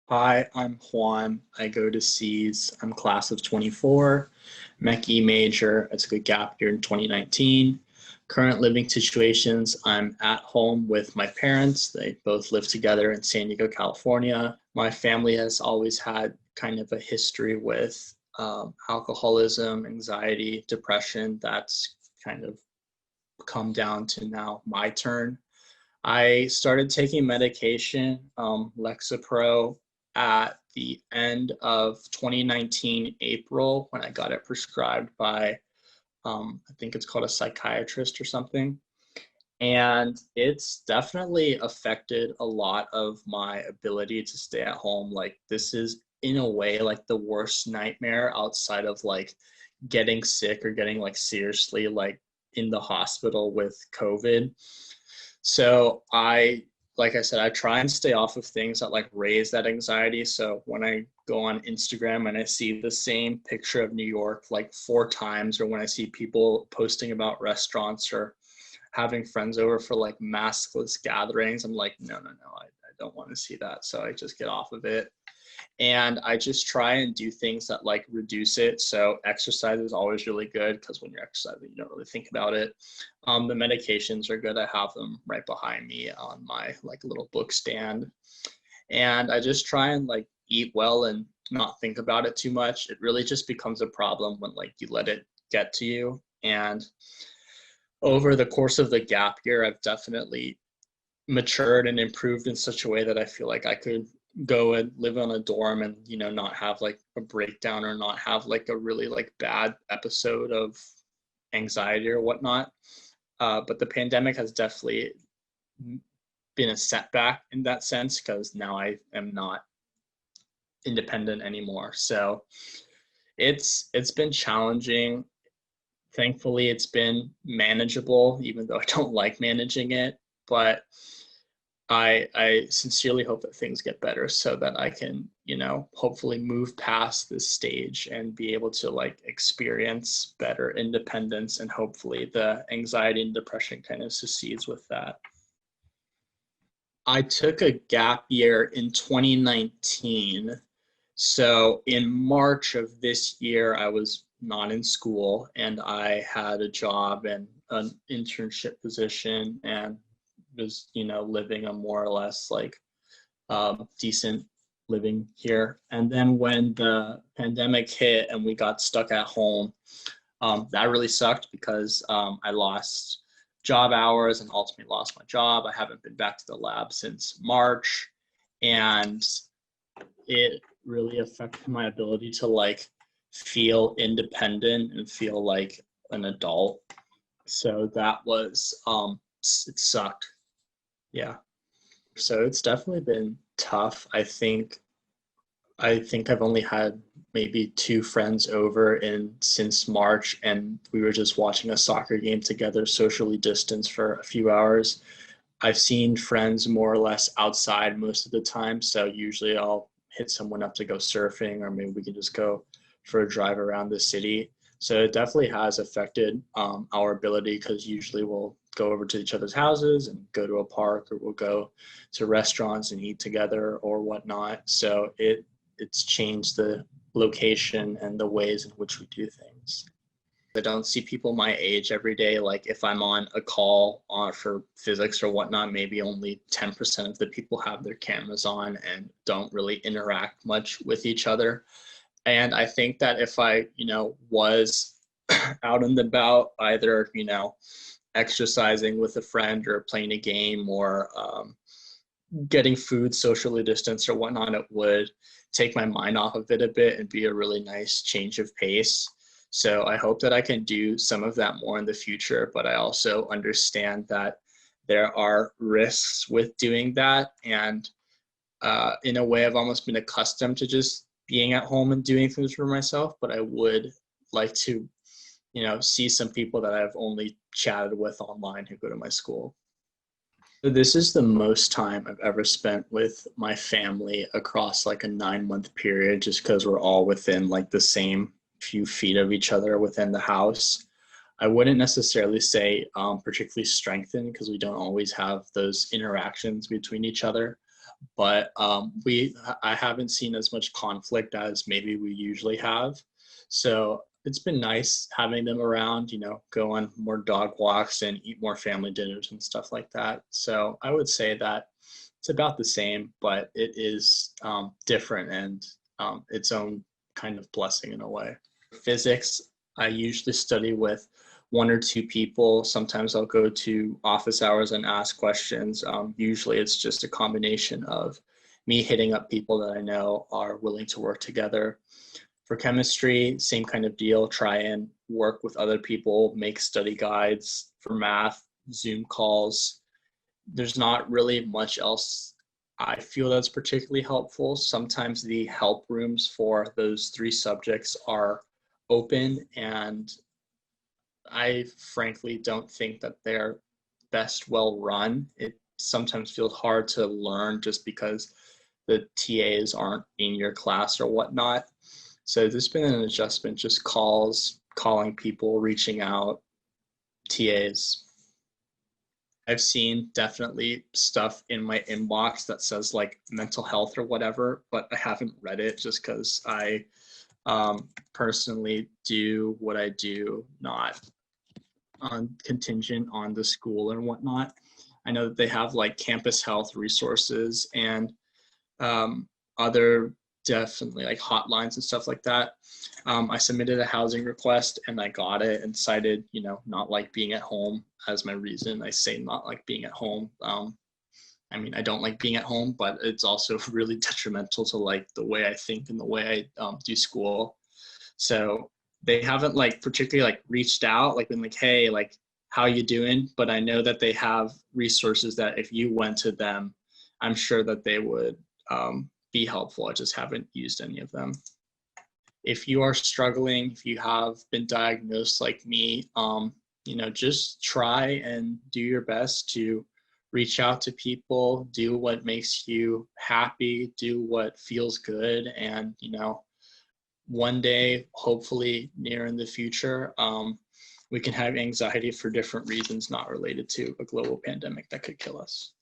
Hi, I'm Juan. I go to C's. I'm class of 24, Mech major. I took a gap year in 2019. Current living situations, I'm at home with my parents. They both live together in San Diego, California. My family has always had kind of a history with alcoholism, anxiety, depression. That's kind of come down to now my turn. I started taking medication, Lexapro, at the end of 2019, April, when I got it prescribed by, I think it's called a psychiatrist or something. And it's definitely affected a lot of my ability to stay at home. Like, this is, in a way, like the worst nightmare outside of like getting sick or getting like seriously like in the hospital with COVID. So like I said, I try and stay off of things that like raise that anxiety. So when I go on Instagram and I see the same picture of New York like four times, or when I see people posting about restaurants or having friends over for like maskless gatherings, I'm like, no, I don't want to see that. So I just get off of it. And I just try and do things that like reduce it. So exercise is always really good because when you're exercising, you don't really think about it. The medications are good. I have them right behind me on my like little book stand. And I just try and like eat well and not think about it too much. It really just becomes a problem when like you let it get to you. And over the course of the gap year, I've definitely matured and improved in such a way that I feel like I could go and live on a dorm and not have like a breakdown or not have like a really like bad episode of anxiety or whatnot. But the pandemic has definitely been a setback in that sense because now I am not independent anymore. So it's been challenging. Thankfully, it's been manageable, even though I don't like managing it. But I sincerely hope that things get better so that I can, hopefully move past this stage and be able to like experience better independence, and hopefully the anxiety and depression kind of succeeds with that. I took a gap year in 2019. So in March of this year, I was not in school and I had a job and an internship position and was, living a more or less like decent living here. And then when the pandemic hit and we got stuck at home, that really sucked because I lost job hours and ultimately lost my job. I haven't been back to the lab since March, and it really affected my ability to like feel independent and feel like an adult. So that was it sucked. Yeah. So it's definitely been tough. I think I've only had maybe two friends over in since March, and we were just watching a soccer game together, socially distanced for a few hours. I've seen friends more or less outside most of the time, so usually I'll hit someone up to go surfing, or maybe we can just go for a drive around the city. So it definitely has affected our ability, because usually we'll go over to each other's houses and go to a park, or we'll go to restaurants and eat together or whatnot. So it's changed the location and the ways in which we do things. I don't see people my age every day. Like if I'm on a call for physics or whatnot, maybe only 10% of the people have their cameras on and don't really interact much with each other. And I think that if I, was out and about, either, exercising with a friend or playing a game or getting food socially distanced or whatnot, it would take my mind off of it a bit and be a really nice change of pace. So I hope that I can do some of that more in the future, but I also understand that there are risks with doing that. And in a way, I've almost been accustomed to just being at home and doing things for myself, but I would like to, see some people that I've only chatted with online who go to my school. So this is the most time I've ever spent with my family across like a 9-month period, just because we're all within like the same few feet of each other within the house. I wouldn't necessarily say particularly strengthened, because we don't always have those interactions between each other, but I haven't seen as much conflict as maybe we usually have. So it's been nice having them around, you know, go on more dog walks and eat more family dinners and stuff like that. So I would say that it's about the same, but it is different and its own kind of blessing in a way. Physics, I usually study with one or two people. Sometimes I'll go to office hours and ask questions. Usually it's just a combination of me hitting up people that I know are willing to work together. For chemistry, same kind of deal, try and work with other people, make study guides. For math, Zoom calls. There's not really much else I feel that's particularly helpful. Sometimes the help rooms for those three subjects are open, and I frankly don't think that they're best well run. It sometimes feels hard to learn just because the TAs aren't in your class or whatnot. So there's been an adjustment, just calls, calling people, reaching out, TAs. I've seen definitely stuff in my inbox that says like mental health or whatever, but I haven't read it just because I personally do what I do, not on contingent on the school and whatnot. I know that they have like campus health resources and other definitely like hotlines and stuff like that. I submitted a housing request and I got it and cited, you know, not like being at home as my reason. I say not like being at home. I mean, I don't like being at home, but it's also really detrimental to like the way I think and the way I do school. So they haven't like particularly like reached out, like been like, hey, like, how you doing? But I know that they have resources that if you went to them, I'm sure that they would be helpful. I just haven't used any of them. If you are struggling, if you have been diagnosed like me, you know, just try and do your best to reach out to people, do what makes you happy, do what feels good, and, you know, one day, hopefully near in the future, we can have anxiety for different reasons not related to a global pandemic that could kill us.